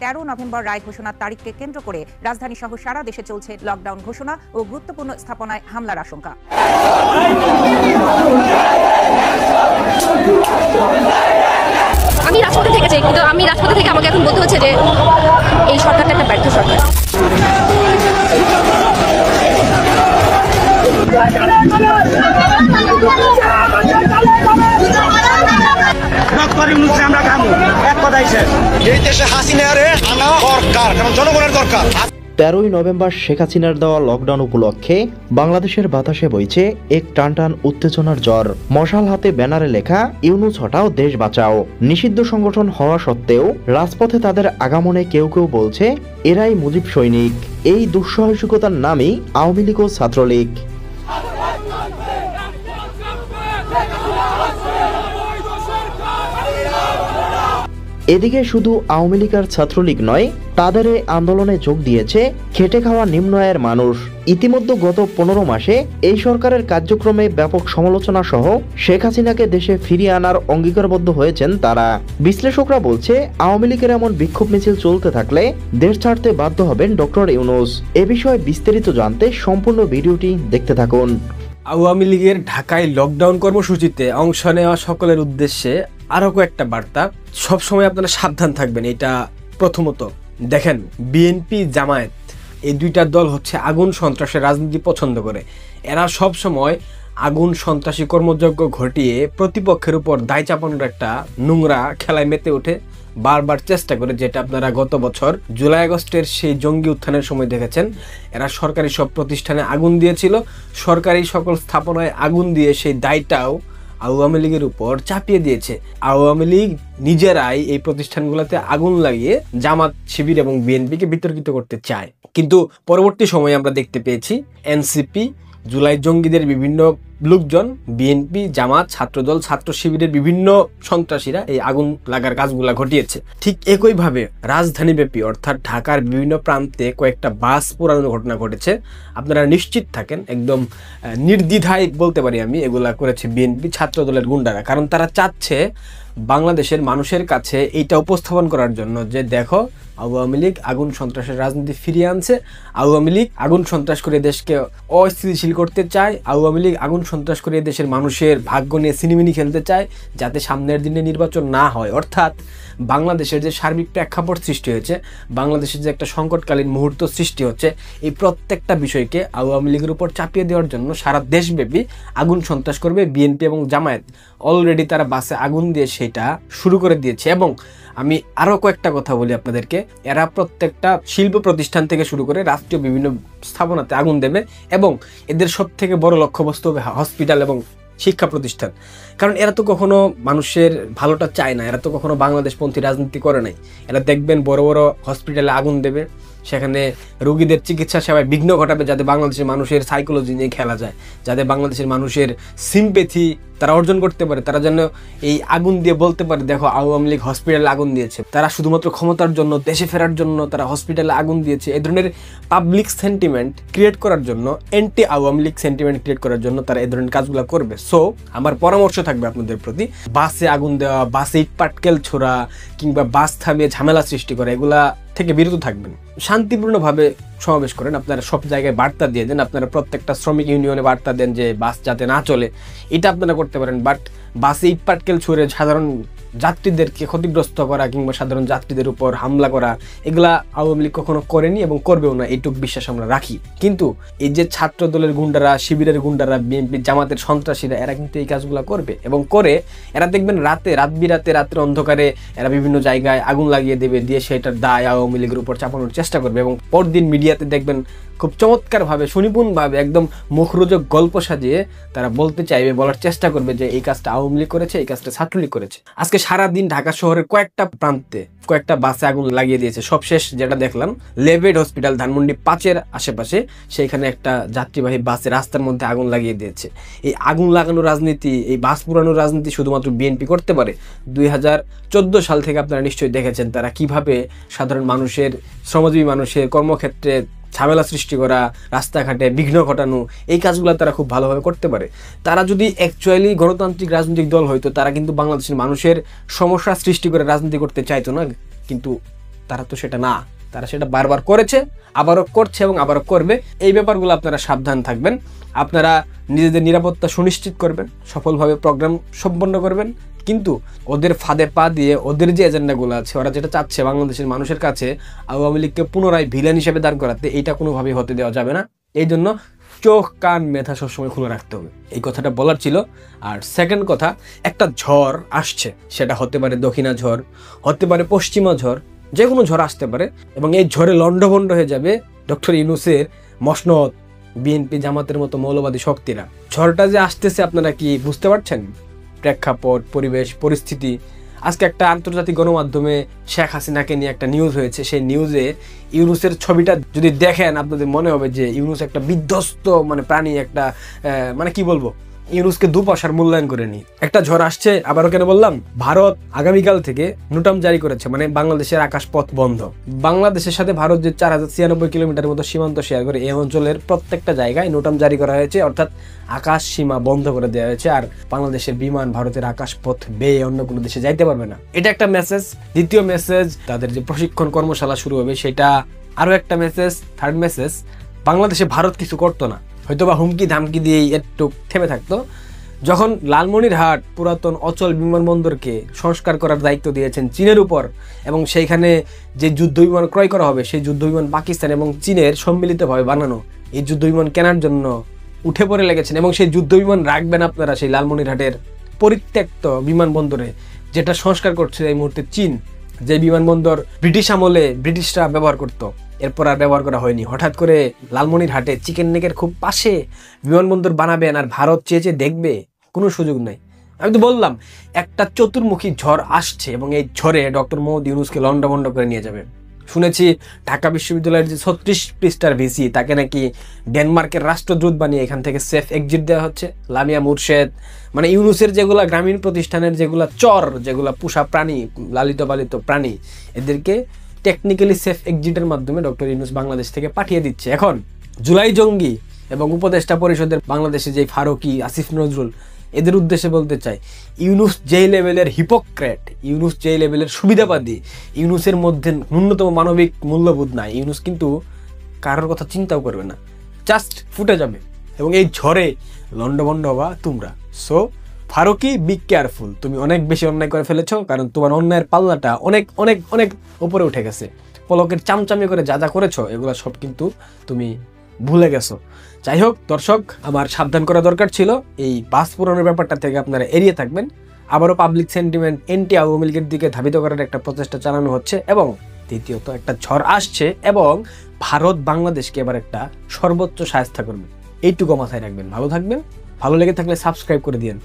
13 November রায় ঘোষণার তারিখকে কেন্দ্র করে রাজধানী সহ সারা দেশে চলছে লকডাউন ঘোষণা ও গুরুত্বপূর্ণ স্থাপনায় হামলার আশঙ্কা। আমি রাজপথে থেকেছি, কিন্তু আমি রাজপথে থেকে আমাকে এখন বলতে হচ্ছে যে এই সরকারটা একটা ব্যর্থ সরকার। এই দেশে হাসিনারে আনা দরকার, কারণ জনগণের দরকার। 13ই নভেম্বর শেখ হাসিনার দেওয়া লকডাউন উপলক্ষে বাংলাদেশের বাতাসে বইছে এক টানটান উত্তেজনার জ্বর। মশাল হাতে ব্যানারে লেখা ইউনূস হটাও দেশ বাঁচাও। নিষিদ্ধ সংগঠন হওয়া সত্ত্বেও রাজপথে তাদের আগামনে কেউ কেউ বলছে এরাই মুজিব সৈনিক। এই দুঃসাহসিকতার নামই আওয়ামী লীগ ও ছাত্রলীগ। এদিকে শুধু আওয়ামী লীগ আর ছাত্রলীগ নয়, তাদের এই আন্দোলনে যোগ দিয়েছে খেটে খাওয়া নিম্ন আয়ের মানুষ। ইতিমধ্যে গত 15 মাসে এই সরকারের কার্যক্রমে ব্যাপক সমালোচনা সহ শেখ হাসিনাকে দেশে ফিরিয়ে আনার অঙ্গীকারবদ্ধ হয়েছেন তারা। বিশ্লেষকরা বলছে আওয়ামী লীগের এমন বিক্ষোভ মিছিল চলতে থাকলে দেশ ছাড়তে বাধ্য হবেন ডক্টর ইউনূস। এ বিষয়ে বিস্তারিত জানতে সম্পূর্ণ ভিডিওটি দেখতে থাকুন। আওয়ামী লীগের ঢাকায় লকডাউন কর্মসূচিতে অংশ নেওয়া সকলের উদ্দেশ্যে আরও কয়েকটা বার্তা। সবসময় আপনারা সাবধান থাকবেন। এটা প্রথমত দেখেন, বিএনপি জামায়াত এই দুইটা দল হচ্ছে আগুন সন্ত্রাসের রাজনীতি পছন্দ করে। এরা সব সময় আগুন সন্ত্রাসী কর্মযজ্ঞ ঘটিয়ে প্রতিপক্ষের উপর দায় চাপানোর একটা নোংরা খেলায় মেতে ওঠে, বারবার চেষ্টা করে, যেটা আপনারা গত বছর জুলাই আগস্টের সেই জঙ্গি উত্থানের সময় দেখেছেন। এরা সরকারি সব প্রতিষ্ঠানে আগুন দিয়েছিল, সরকারি সকল স্থাপনায় আগুন দিয়ে সেই দায়টাও আওয়ামী লীগের উপর চাপিয়ে দিয়েছে। আওয়ামী লীগ নিজেরাই এই প্রতিষ্ঠানগুলোতে আগুন লাগিয়ে জামাত, শিবির এবং বিএনপিকে বিতর্কিত করতে চায়। কিন্তু পরবর্তী সময়ে আমরা দেখতে পেয়েছি এনসিপি, জুলাই জঙ্গিদের বিভিন্ন লোকজন, বিএনপি, জামাত, ছাত্রদল, ছাত্র শিবিরের বিভিন্ন সন্ত্রাসীরা এই আগুন লাগার কাজগুলা ঘটিয়েছে। ঠিক একইভাবে রাজধানীব্যাপী অর্থাৎ ঢাকার বিভিন্ন প্রান্তে কয়েকটা বাস পোড়ানোর ঘটনা ঘটেছে। আপনারা নিশ্চিত থাকেন, একদম নির্দ্বিধায় বলতে পারি আমি, এগুলা করেছে বিএনপি, ছাত্রদলের গুন্ডারা। কারণ তারা চাচ্ছে বাংলাদেশের মানুষের কাছে এইটা উপস্থাপন করার জন্য যে দেখো, আওয়ামী লীগ আগুন সন্ত্রাসের রাজনীতি ফিরিয়ে আনছে, আওয়ামী লীগ আগুন সন্ত্রাস করে দেশকে অস্থিতিশীল করতে চায়, আওয়ামী লীগ আগুন সন্ত্রাস করে দেশের মানুষের ভাগ্য নিয়ে সিনেমিনি খেলতে চায়, যাতে সামনের দিনে নির্বাচন না হয়। অর্থাৎ বাংলাদেশের যে সার্বিক প্রেক্ষাপট সৃষ্টি হয়েছে, বাংলাদেশের যে একটা সংকটকালীন মুহূর্ত সৃষ্টি হচ্ছে, এই প্রত্যেকটা বিষয়কে আওয়ামী লীগের উপর চাপিয়ে দেওয়ার জন্য সারা দেশব্যাপী আগুন সন্ত্রাস করবে বিএনপি এবং জামায়াত। অলরেডি তারা বাসে আগুন দিয়ে সেটা শুরু করে দিয়েছে। এবং আমি আরও কয়েকটা কথা বলি আপনাদেরকে, এরা প্রত্যেকটা শিল্প প্রতিষ্ঠান থেকে শুরু করে রাষ্ট্রীয় বিভিন্ন স্থাপনাতে আগুন দেবে এবং এদের সব থেকে বড় লক্ষ্যবস্তু হবে হসপিটাল এবং শিক্ষা প্রতিষ্ঠান। কারণ এরা তো কখনো মানুষের ভালোটা চায় না, এরা তো কখনো বাংলাদেশপন্থী রাজনীতি করে নাই। এরা দেখবেন বড় বড় হসপিটালে আগুন দেবে, সেখানে রোগীদের চিকিৎসা সেবায় বিঘ্ন ঘটাবে, যাতে বাংলাদেশের মানুষের সাইকোলজি নিয়ে খেলা যায়, যাতে বাংলাদেশের মানুষের সিম্পেথি তারা অর্জন করতে পারে। তারা যেন এই আগুন দিয়ে বলতে পারে দেখো আওয়ামী লীগ হসপিটালে আগুন দিয়েছে, তারা শুধুমাত্র ক্ষমতার জন্য, দেশে ফেরার জন্য তারা হসপিটালে আগুন দিয়েছে। এই ধরনের পাবলিক সেন্টিমেন্ট ক্রিয়েট করার জন্য, anti Awami League sentiment create করার জন্য তারা এই ধরনের কাজগুলো করবে। সো আমার পরামর্শ থাকবে আপনাদের প্রতি, বাসে আগুন দেওয়া, বাসে ইট পাটকেল ছোড়া কিংবা বাস থামিয়ে ঝামেলা সৃষ্টি করা, এগুলা থেকে বিরত থাকবেন। শান্তিপূর্ণভাবে সমাবেশ করেন, আপনারা সব জায়গায় বার্তা দিয়ে দেন, আপনারা প্রত্যেকটা শ্রমিক ইউনিয়নে বার্তা দেন যে বাস যাতে না চলে, এটা আপনারা করতে পারেন। বাট বাসে ইট পাটকেল ছুঁড়ে সাধারণ যাত্রীদেরকে ক্ষতিগ্রস্ত করা কিংবা সাধারণ যাত্রীদের উপর হামলা করা, এগুলা আওয়ামী লীগ কখনো করেনি এবং করবেও না, এইটুক বিশ্বাস আমরা রাখি। কিন্তু এই যে ছাত্র দলের গুন্ডারা, শিবিরের গুন্ডারা, বিএনপি জামাতের সন্ত্রাসীরা, এরা কিন্তু এই কাজগুলো করবে এবং করে। এরা দেখবেন রাতের অন্ধকারে এরা বিভিন্ন জায়গায় আগুন লাগিয়ে দেবে, দিয়ে সেটার দায় আওয়ামী লীগের উপর চাপানোর চেষ্টা করবে এবং পরদিন মিডিয়াতে দেখবেন খুব চমৎকারভাবে, সুনিপুণভাবে, একদম মুখরোচক গল্প সাজিয়ে তারা বলতে চাইবে, বলার চেষ্টা করবে যে এই কাজটা আওয়ামী লীগ করেছে, এই কাজটা ছাত্রলীগ করেছে। আজকে সারাদিন ঢাকা শহরের কয়েকটা প্রান্তে কয়েকটা বাসে আগুন লাগিয়ে দিয়েছে। সবশেষ যেটা দেখলাম, লেভেড হসপিটাল ধানমন্ডি 5-এর আশেপাশে, সেইখানে একটা যাত্রীবাহী বাসে রাস্তার মধ্যে আগুন লাগিয়ে দিয়েছে। এই আগুন লাগানোর রাজনীতি, এই বাস পুরানোর রাজনীতি শুধুমাত্র বিএনপি করতে পারে। 2014 সাল থেকে আপনারা নিশ্চয়ই দেখেছেন তারা কিভাবে সাধারণ মানুষের, শ্রমজীবী মানুষের কর্মক্ষেত্রে ঝামেলা সৃষ্টি করা, রাস্তাঘাটে বিঘ্ন ঘটানো, এই কাজগুলো তারা খুব ভালোভাবে করতে পারে। তারা যদি অ্যাকচুয়ালি গণতান্ত্রিক রাজনৈতিক দল হইতো, তারা কিন্তু বাংলাদেশের মানুষের সমস্যা সৃষ্টি করে রাজনীতি করতে চাইতো না। কিন্তু তারা তো সেটা না, তারা সেটা বারবার করেছে, আবারও করছে এবং আবারও করবে। এই ব্যাপারগুলো আপনারা সাবধান থাকবেন, আপনারা নিজেদের নিরাপত্তা সুনিশ্চিত করবেন, সফলভাবে প্রোগ্রাম সম্পন্ন করবেন। কিন্তু ওদের ফাঁদে পা দিয়ে ওদের যে এজেন্ডাগুলো আছে, ওরা যেটা চাচ্ছে বাংলাদেশের মানুষের কাছে আওয়ামী লীগকে পুনরায় ভিলেন হিসেবে দাঁড় করাতে, এইটা কোনোভাবেই হতে দেওয়া যাবে না। এই জন্য চোখ কান মেধা সবসময় খুলে রাখতে হবে, এই কথাটা বলার ছিল। আর সেকেন্ড কথা, একটা ঝড় আসছে, সেটা হতে পারে দক্ষিণা ঝড়, হতে পারে পশ্চিমা ঝড়, যে কোনো ঝড় আসতে পারে এবং এই ঝড়ে লণ্ডভণ্ড হয়ে যাবে ডক্টর ইউনূসের মসনদ, বিএনপি জামাতের মতো মৌলবাদী শক্তিরা। ঝড়টা যে আসতেছে আপনারা কি বুঝতে পারছেন? প্রেক্ষাপট, পরিবেশ, পরিস্থিতি। আজকে একটা আন্তর্জাতিক গণমাধ্যমে শেখ হাসিনাকে নিয়ে একটা নিউজ হয়েছে, সেই নিউজে ইউনূসের ছবিটা যদি দেখেন আপনাদের মনে হবে যে ইউনূস একটা বিধ্বস্ত মানে প্রাণী, একটা মানে কি বলবো, ইউনূসকে দুপাশার মূল্যায়ন করে নি। একটা ঝড় আসছে, আবারও কেন বললাম, ভারত আগামীকাল থেকে নোটাম জারি করেছে, মানে বাংলাদেশের আকাশপথ বন্ধ। বাংলাদেশের সাথে ভারত যে 4096 কিলোমিটার মতো সীমান্ত শেয়ার করে, এই অঞ্চলের প্রত্যেকটা জায়গায় নোটাম জারি করা হয়েছে, অর্থাৎ আকাশ সীমা বন্ধ করে দেওয়া হয়েছে। আর বাংলাদেশের বিমান ভারতের আকাশপথ বেয়ে অন্য কোনো দেশে যাইতে পারবে না, এটা একটা মেসেজ। দ্বিতীয় মেসেজ, তাদের যে প্রশিক্ষণ কর্মশালা শুরু হবে সেটা আরও একটা মেসেজ। থার্ড মেসেজ, বাংলাদেশে ভারত কিছু করতো না, হয়তোবা হুমকি ধামকি দিয়েই একটু থেমে থাকতো। যখন লালমনিরহাট পুরাতন অচল বিমানবন্দরকে সংস্কার করার দায়িত্ব দিয়েছেন চীনের উপর, এবং সেইখানে যে যুদ্ধ বিমান ক্রয় করা হবে, সেই যুদ্ধ বিমান পাকিস্তান এবং চীনের সম্মিলিতভাবে বানানো, এই যুদ্ধ বিমান কেনার জন্য উঠে পড়ে লেগেছেন। এবং সেই যুদ্ধ বিমান রাখবেন আপনারা সেই লালমনিরহাটের পরিত্যক্ত বিমানবন্দরে, যেটা সংস্কার করছে এই মুহূর্তে চীন, যে বিমানবন্দর ব্রিটিশ আমলে ব্রিটিশরা ব্যবহার করতো, এরপর আর ব্যবহার করা হয়নি। হঠাৎ করে লালমনিরহাটে চিকেন নেকের খুব পাশে বিমানবন্দর বানাবেন আর ভারত চেয়ে চেয়ে দেখবে? কোনো সুযোগ নাই। আমি তো বললাম একটা চতুর্মুখী ঝড় আসছে এবং এই ঝড়ে ডক্টর মোহাম্মদ ইউনূসকে লন্ডভন্ড করে নিয়ে যাবে। শুনেছি ঢাকা বিশ্ববিদ্যালয়ের যে 36 পৃষ্ঠার ভিসি, তাকে নাকি ডেনমার্কের রাষ্ট্রদূত বানিয়ে এখান থেকে সেফ এক্সিট দেওয়া হচ্ছে। লামিয়া মুর্শেদ, মানে ইউনূসের যেগুলা গ্রামীণ প্রতিষ্ঠানের যেগুলা চর, যেগুলা পোষা প্রাণী, লালিত পালিত প্রাণী, এদেরকে টেকনিক্যালি সেফ এক্সিটের মাধ্যমে ডক্টর ইউনূস বাংলাদেশ থেকে পাঠিয়ে দিচ্ছে। এখন জুলাই জঙ্গি এবং উপদেষ্টা পরিষদের বাংলাদেশে যে ফারুকি, আসিফ নজরুল, এদের উদ্দেশ্যে বলতে চাই, ইউনূস যেই লেভেলের হিপোক্রেট, ইউনূস যেই লেভেলের সুবিধাবাদী, ইউনূসের মধ্যে ন্যূনতম মানবিক মূল্যবোধ নাই। ইউনূস কিন্তু কারোর কথা চিন্তাও করবে না, জাস্ট ফুটে যাবে এবং এই ঝড়ে লন্ডভন্ড হবা তোমরা। সো ফারুকি, বি কেয়ারফুল, তুমি অনেক বেশি অন্যায় করে ফেলেছো, কারণ তোমার অন্যায়ের পাল্লাটা অনেক অনেক অনেক উপরে উঠে গেছে। পলকের চামচামি করে যা যা করেছো এগুলো সব কিন্তু তুমি ভুলে গেছো। যাই হোক দর্শক, আমার সাবধান করা দরকার ছিল, এই বাস পুরানোর ব্যাপারটা থেকে আপনারা এড়িয়ে থাকবেন। আবারও পাবলিক সেন্টিমেন্ট এন্টি আওয়ামী লীগের দিকে ধাবিত করার একটা প্রচেষ্টা চালানো হচ্ছে, এবং দ্বিতীয়ত একটা ঝড় আসছে এবং ভারত বাংলাদেশকে এবার একটা সর্বোচ্চ শায়েস্তা করবে, এইটুকু মাথায় রাখবেন। ভালো থাকবেন, ভালো লেগে থাকলে সাবস্ক্রাইব করে দিন।